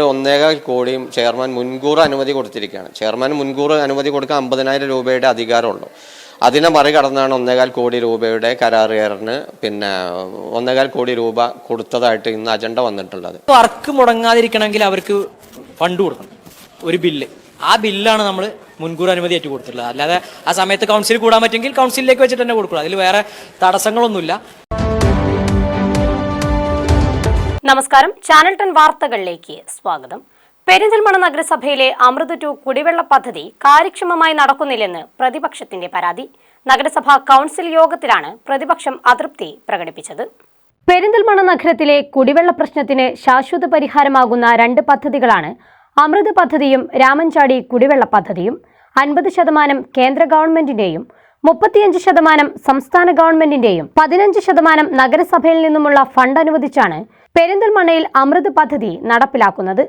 1.25 കോടിയും ചെയർമാൻ മുൻകൂർ അനുമതി കൊടുത്തിരിക്കുകയാണ്. ചെയർമാൻ മുൻകൂർ അനുമതി കൊടുക്കാൻ 50,000 രൂപയുടെ അധികാരമുള്ളൂ. അതിനെ മറികടന്നാണ് 1.25 കോടി രൂപയുടെ കരാറുകാരന് 1.25 കോടി രൂപ കൊടുത്തതായിട്ട് ഇന്ന് അജണ്ട വന്നിട്ടുള്ളത്. വർക്ക് മുടങ്ങാതിരിക്കണമെങ്കിൽ അവർക്ക് ഫണ്ട് കൊടുക്കണം, ഒരു ബില്ല്. ആ ബില്ലാണ് നമ്മൾ മുൻകൂർ അനുമതി ഏറ്റു കൊടുത്തിട്ടുള്ളത്. അല്ലാതെ ആ സമയത്ത് കൗൺസിൽ കൂടാൻ പറ്റുമെങ്കിൽ കൗൺസിലിലേക്ക് വെച്ചിട്ട് തന്നെ കൊടുക്കണം. അതിൽ വേറെ തടസ്സങ്ങളൊന്നുമില്ല. നമസ്കാരം, ചാനൽ 10 വാർത്തകളിലേക്ക് സ്വാഗതം. പെരിന്തൽമണ്ണ നഗരസഭയിലെ അമൃത് 2 കുടിവെള്ള പദ്ധതി കാര്യക്ഷമമായി നടക്കുന്നില്ലെന്ന് പ്രതിപക്ഷത്തിന്റെ പരാതി. നഗരസഭാ കൗൺസിൽ യോഗത്തിലാണ് പ്രതിപക്ഷം അതൃപ്തി പ്രകടിപ്പിച്ചത്. പെരിന്തൽമണ്ണ നഗരത്തിലെ കുടിവെള്ള പ്രശ്നത്തിന് ശാശ്വത പരിഹാരമാകുന്ന 2 പദ്ധതികളാണ് അമൃത് പദ്ധതിയും രാമൻചാടി കുടിവെള്ള പദ്ധതിയും. 50% കേന്ദ്ര ഗവൺമെന്റിന്റെയും 35% സംസ്ഥാന ഗവൺമെന്റിന്റെയും 15% നഗരസഭയിൽ നിന്നുമുള്ള ഫണ്ട് അനുവദിച്ചാണ് പെരിന്തൽമണ്ണയിൽ അമൃത് പദ്ധതി നടപ്പിലാക്കുന്നത്.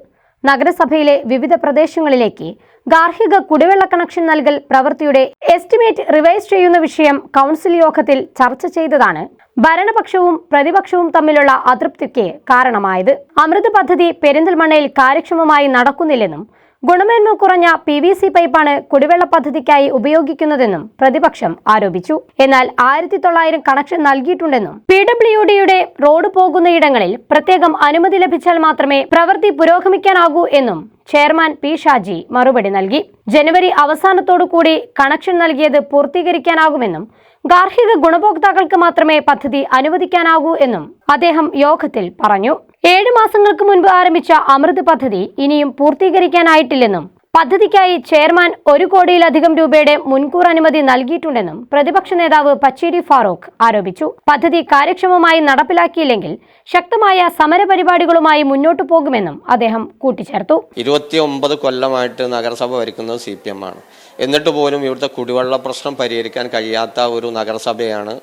നഗരസഭയിലെ വിവിധ പ്രദേശങ്ങളിലേക്ക് ഗാർഹിക കുടിവെള്ള കണക്ഷൻ നൽകൽ പ്രവൃത്തിയുടെ എസ്റ്റിമേറ്റ് റിവൈസ് ചെയ്യുന്ന വിഷയം കൗൺസിൽ യോഗത്തിൽ ചർച്ച ചെയ്തതാണ് ഭരണപക്ഷവും പ്രതിപക്ഷവും തമ്മിലുള്ള അതൃപ്തിക്ക് കാരണമായത്. അമൃത് പദ്ധതി പെരിന്തൽമണ്ണയിൽ കാര്യക്ഷമമായി നടക്കുന്നില്ലെന്നും ഗുണമേന്മ കുറഞ്ഞ PVC പൈപ്പാണ് കുടിവെള്ള പദ്ധതിക്കായി ഉപയോഗിക്കുന്നതെന്നും പ്രതിപക്ഷം ആരോപിച്ചു. എന്നാൽ 1900 കണക്ഷൻ നൽകിയിട്ടുണ്ടെന്നും PWDയുടെ റോഡ് പോകുന്നയിടങ്ങളിൽ പ്രത്യേകം അനുമതി ലഭിച്ചാൽ മാത്രമേ പ്രവൃത്തി പുരോഗമിക്കാനാകൂ എന്നും ചെയർമാൻ P. ഷാജി മറുപടി നൽകി. ജനുവരി അവസാനത്തോടുകൂടി കണക്ഷൻ നൽകിയത് പൂർത്തീകരിക്കാനാകുമെന്നും ഗാർഹിക ഗുണഭോക്താക്കൾക്ക് മാത്രമേ പദ്ധതി അനുവദിക്കാനാകൂ എന്നും അദ്ദേഹം യോഗത്തിൽ പറഞ്ഞു. 7 മാസങ്ങൾക്ക് മുൻപ് ആരംഭിച്ച അമൃത് പദ്ധതി ഇനിയും പൂർത്തീകരിക്കാനായിട്ടില്ലെന്നും പദ്ധതിക്കായി ചെയർമാൻ 1 കോടിയിലധികം രൂപയുടെ മുൻകൂർ അനുമതി നൽകിയിട്ടുണ്ടെന്നും പ്രതിപക്ഷ നേതാവ് പച്ചേരി ഫാറൂഖ് ആരോപിച്ചു. പദ്ധതി കാര്യക്ഷമമായി നടപ്പിലാക്കിയില്ലെങ്കിൽ ശക്തമായ സമരപരിപാടികളുമായി മുന്നോട്ടു പോകുമെന്നും അദ്ദേഹം കൂട്ടിച്ചേർത്തു. 29 കൊല്ലമായിട്ട് നഗരസഭ ഭരിക്കുന്നത് CPM ആണ്. എന്നിട്ട് പോലും ഇവിടുത്തെ കുടിവെള്ള പ്രശ്നം പരിഹരിക്കാൻ കഴിയാത്ത ഒരു നഗരസഭയാണ്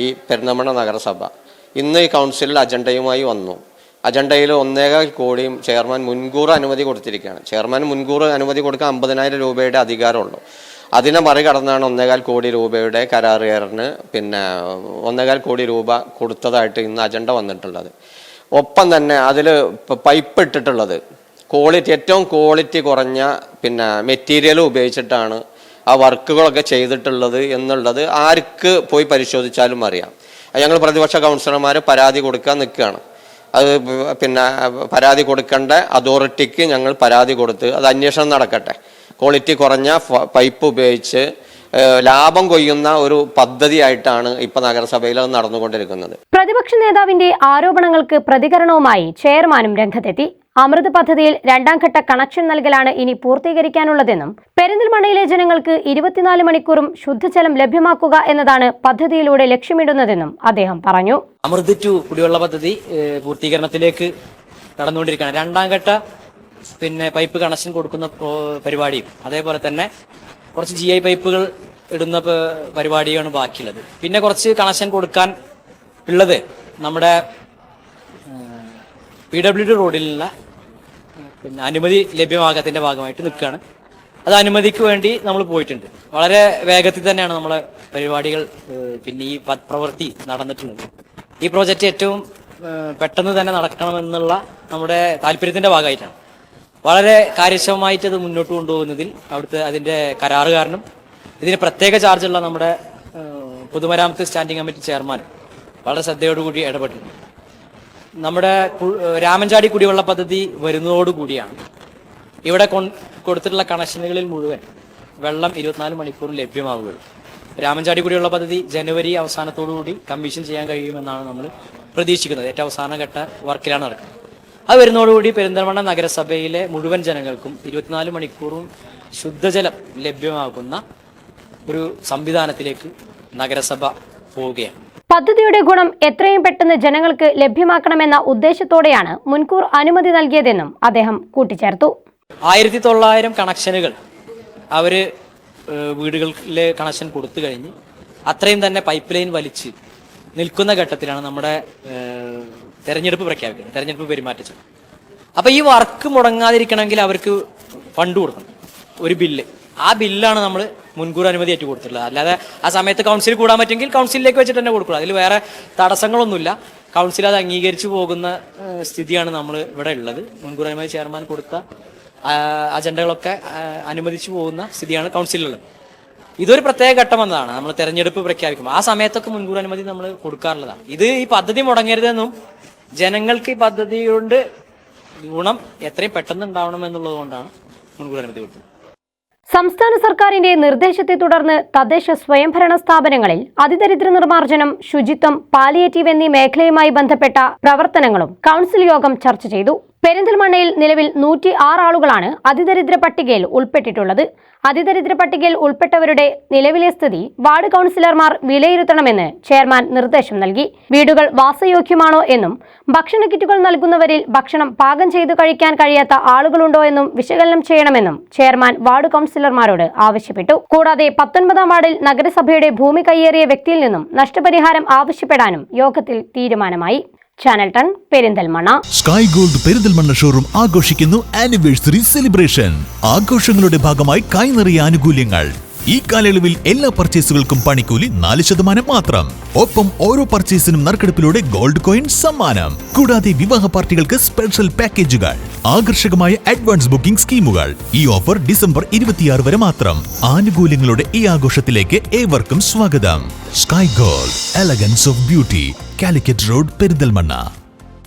ഈ പെരിന്തൽമണ്ണ നഗരസഭ. ഇന്ന് ഈ കൗൺസിലിൽ അജണ്ടയുമായി വന്നു. അജണ്ടയിൽ 1.25 കോടിയും ചെയർമാൻ മുൻകൂർ അനുമതി കൊടുത്തിരിക്കുകയാണ്. ചെയർമാൻ മുൻകൂർ അനുമതി കൊടുക്കാൻ 50,000 രൂപയുടെ അധികാരമുള്ളൂ. അതിനെ മറികടന്നാണ് 1.25 കോടി രൂപയുടെ കരാറുകാരന് 1.25 കോടി രൂപ കൊടുത്തതായിട്ട് ഇന്ന് അജണ്ട വന്നിട്ടുള്ളത്. ഒപ്പം തന്നെ അതിൽ പൈപ്പ് ഇട്ടിട്ടുള്ളത് ഏറ്റവും ക്വാളിറ്റി കുറഞ്ഞ മെറ്റീരിയൽ ഉപയോഗിച്ചിട്ടാണ് ആ വർക്കുകളൊക്കെ ചെയ്തിട്ടുള്ളത് എന്നുള്ളത് ആർക്ക് പോയി പരിശോധിച്ചാലും അറിയാം. ഞങ്ങൾ പ്രതിപക്ഷ കൗൺസിലർമാർ പരാതി കൊടുക്കാൻ നിൽക്കുകയാണ്. അത് പരാതി കൊടുക്കേണ്ട അതോറിറ്റിക്ക് ഞങ്ങൾ പരാതി കൊടുത്ത് അത് അന്വേഷണം നടക്കട്ടെ. ക്വാളിറ്റി കുറഞ്ഞ പൈപ്പ് ഉപയോഗിച്ച് ലാഭം കൊയ്യുന്ന ഒരു പദ്ധതിയായിട്ടാണ് ഇപ്പൊ നഗരസഭയിൽ അത് നടന്നുകൊണ്ടിരിക്കുന്നത്. പ്രതിപക്ഷ നേതാവിന്റെ ആരോപണങ്ങൾക്ക് പ്രതികരണവുമായി ചെയർമാനും രംഗത്തെത്തി. അമൃത് പദ്ധതിയിൽ 2ാം ഘട്ട കണക്ഷൻ നൽകലാണ് ഇനി പൂർത്തീകരിക്കാനുള്ളതെന്നും പെരിന്തൽമണ്ണയിലെ ജനങ്ങൾക്ക് 24 മണിക്കൂറും ശുദ്ധജലം ലഭ്യമാക്കുക എന്നതാണ് പദ്ധതിയിലൂടെ ലക്ഷ്യമിടുന്നതെന്നും അദ്ദേഹം പറഞ്ഞു. അമൃത് 2 കുടിവെള്ള പദ്ധതി പൂർത്തീകരണത്തിലേക്ക് നടന്നുകൊണ്ടിരിക്കുകയാണ്. 2ാം ഘട്ട പൈപ്പ് കണക്ഷൻ കൊടുക്കുന്ന പരിപാടിയും അതേപോലെ തന്നെ കുറച്ച് GI പൈപ്പുകൾ ഇടുന്ന പരിപാടിയാണ് ബാക്കിയുള്ളത്. പിന്നെ കുറച്ച് കണക്ഷൻ കൊടുക്കാൻ ഉള്ളത് നമ്മുടെ PWD റോഡിലുള്ള അനുമതി ലഭ്യമാകാത്തതിന്റെ ഭാഗമായിട്ട് നിൽക്കുകയാണ്. അത് അനുമതിക്ക് വേണ്ടി നമ്മൾ പോയിട്ടുണ്ട്. വളരെ വേഗത്തിൽ തന്നെയാണ് നമ്മളെ പരിപാടികൾ ഈ പ്രവൃത്തി നടന്നിട്ടുള്ളത്. ഈ പ്രോജക്റ്റ് ഏറ്റവും പെട്ടെന്ന് തന്നെ നടക്കണമെന്നുള്ള നമ്മുടെ താല്പര്യത്തിന്റെ ഭാഗമായിട്ടാണ്. വളരെ കാര്യക്ഷമമായിട്ട് അത് മുന്നോട്ട് കൊണ്ടുപോകുന്നതിൽ അതിന്റെ കരാറുകാരനും ഇതിന് പ്രത്യേക ചാർജുള്ള നമ്മുടെ പൊതുമരാമത്ത് സ്റ്റാൻഡിംഗ് കമ്മിറ്റി ചെയർമാൻ വളരെ ശ്രദ്ധയോടുകൂടി ഇടപെട്ടിട്ടുണ്ട്. നമ്മുടെ രാമൻചാടി കുടിവെള്ള പദ്ധതി വരുന്നതോടുകൂടിയാണ് ഇവിടെ കൊടുത്തിട്ടുള്ള കണക്ഷനുകളിൽ മുഴുവൻ വെള്ളം 24 മണിക്കൂർ ലഭ്യമാവുകയുള്ളൂ. രാമൻചാടി കുടിവെള്ള പദ്ധതി ജനുവരി അവസാനത്തോടുകൂടി കമ്മീഷൻ ചെയ്യാൻ കഴിയുമെന്നാണ് നമ്മൾ പ്രതീക്ഷിക്കുന്നത്. ഏറ്റവും അവസാന ഘട്ട വർക്കിലാണ് നടക്കുന്നത്. അത് വരുന്നതോടുകൂടി പെരിന്തൽമണ്ണ നഗരസഭയിലെ മുഴുവൻ ജനങ്ങൾക്കും 24 മണിക്കൂറും ശുദ്ധജലം ലഭ്യമാകുന്ന ഒരു സംവിധാനത്തിലേക്ക് നഗരസഭ പോവുകയാണ്. പദ്ധതിയുടെ ഗുണം എത്രയും പെട്ടെന്ന് ജനങ്ങൾക്ക് ലഭ്യമാക്കണമെന്ന ഉദ്ദേശത്തോടെയാണ് മുൻകൂർ അനുമതി നൽകിയതെന്നും അദ്ദേഹം കൂട്ടിച്ചേർത്തു. 1900 കണക്ഷനുകൾ അവര് വീടുകളിലെ കണക്ഷൻ കൊടുത്തു കഴിഞ്ഞ് അത്രയും തന്നെ പൈപ്പ് ലൈൻ വലിച്ച് നിൽക്കുന്ന ഘട്ടത്തിലാണ് നമ്മുടെ തെരഞ്ഞെടുപ്പ് പ്രഖ്യാപിക്കുന്നത്, തെരഞ്ഞെടുപ്പ് പെരുമാറ്റച്ചട്ടം. അപ്പൊ ഈ വർക്ക് മുടങ്ങാതിരിക്കണമെങ്കിൽ അവർക്ക് ഫണ്ട് കൊടുക്കണം, ഒരു ബില്ല്. ആ ബില്ലാണ് നമ്മൾ മുൻകൂർ അനുമതി ഏറ്റു കൊടുത്തിട്ടുള്ളത്. അല്ലാതെ ആ സമയത്ത് കൗൺസിൽ കൂടാൻ പറ്റുമെങ്കിൽ കൗൺസിലിലേക്ക് വെച്ചിട്ട് തന്നെ കൊടുക്കണം. അതിൽ വേറെ തടസ്സങ്ങളൊന്നുമില്ല. കൗൺസിൽ അത് അംഗീകരിച്ചു പോകുന്ന സ്ഥിതിയാണ് നമ്മൾ ഇവിടെ ഉള്ളത്. മുൻകൂർ അനുമതി ചെയർമാൻ കൊടുത്ത അജണ്ടകളൊക്കെ അനുവദിച്ചു പോകുന്ന സ്ഥിതിയാണ് കൗൺസിലുള്ളത്. ഇതൊരു പ്രത്യേക ഘട്ടം എന്നതാണ് നമ്മൾ തെരഞ്ഞെടുപ്പ് പ്രഖ്യാപിക്കും ആ സമയത്തൊക്കെ മുൻകൂർ അനുമതി നമ്മൾ കൊടുക്കാറുള്ളതാണ്. ഇത് ഈ പദ്ധതി മുടങ്ങരുതെന്നും ജനങ്ങൾക്ക് ഈ പദ്ധതി കൊണ്ട് ഗുണം എത്രയും പെട്ടെന്ന് ഉണ്ടാവണം എന്നുള്ളത് കൊണ്ടാണ് മുൻകൂർ അനുമതി കൊടുത്തത്. സംസ്ഥാന സർക്കാരിന്റെ നിർദ്ദേശത്തെ തുടർന്ന് തദ്ദേശ സ്വയംഭരണ സ്ഥാപനങ്ങളിൽ അതിദരിദ്ര നിർമ്മാർജ്ജനം, ശുചിത്വം, പാലിയേറ്റീവ് എന്നീ മേഖലയുമായി ബന്ധപ്പെട്ട പ്രവർത്തനങ്ങളും കൗൺസിൽ യോഗം ചർച്ച ചെയ്തു. പെരിന്തൽമണ്ണയിൽ നിലവിൽ 106 ആളുകളാണ് അതിദരിദ്ര പട്ടികയിൽ ഉൾപ്പെട്ടിട്ടുള്ളത്. അതിദരിദ്ര പട്ടികയിൽ ഉൾപ്പെട്ടവരുടെ നിലവിലെ സ്ഥിതി വാർഡ് കൗൺസിലർമാർ വിലയിരുത്തണമെന്ന് ചെയർമാൻ നിർദ്ദേശം നൽകി. വീടുകൾ വാസയോഗ്യമാണോ എന്നും ഭക്ഷണ കിറ്റുകൾ നൽകുന്നവരിൽ ഭക്ഷണം പാകം ചെയ്തു കഴിക്കാൻ കഴിയാത്ത ആളുകളുണ്ടോ എന്നും വിശകലനം ചെയ്യണമെന്നും ചെയർമാൻ വാർഡ് കൗൺസിലർമാരോട് ആവശ്യപ്പെട്ടു. കൂടാതെ 19-ാം വാർഡിൽ നഗരസഭയുടെ ഭൂമി കയ്യേറിയ വ്യക്തിയിൽ നിന്നും നഷ്ടപരിഹാരം ആവശ്യപ്പെടാനും യോഗത്തിൽ തീരുമാനമായി. Channel 10 Perinthalmanna. Sky gold Perinthalmanna showroom ആഘോഷിക്കുന്നു ആനിവേഴ്സറി സെലിബ്രേഷൻ. ആഘോഷങ്ങളുടെ ഭാഗമായി കൈനിറിയ ആനുകൂല്യങ്ങൾ. ഈ കാലയളവിൽ എല്ലാ പർച്ചേസുകൾക്കും പണിക്കൂലി 4% മാത്രം. ഒപ്പം ഓരോ പർച്ചേസിനും നറുക്കെടുപ്പിലൂടെ ഗോൾഡ് കോയിൻ സമ്മാനം. കൂടാതെ വിവാഹ പാർട്ടികൾക്ക് സ്പെഷ്യൽ പാക്കേജുകൾ, ആകർഷകമായ അഡ്വാൻസ് ബുക്കിംഗ് സ്കീമുകൾ. ഈ ഓഫർ ഡിസംബർ 26 വരെ മാത്രം. ആനുകൂല്യങ്ങളുടെ ഈ ആഘോഷത്തിലേക്ക് ഏവർക്കും സ്വാഗതം. Sky gold, elegance of beauty, Calicut road, Perinthalmanna.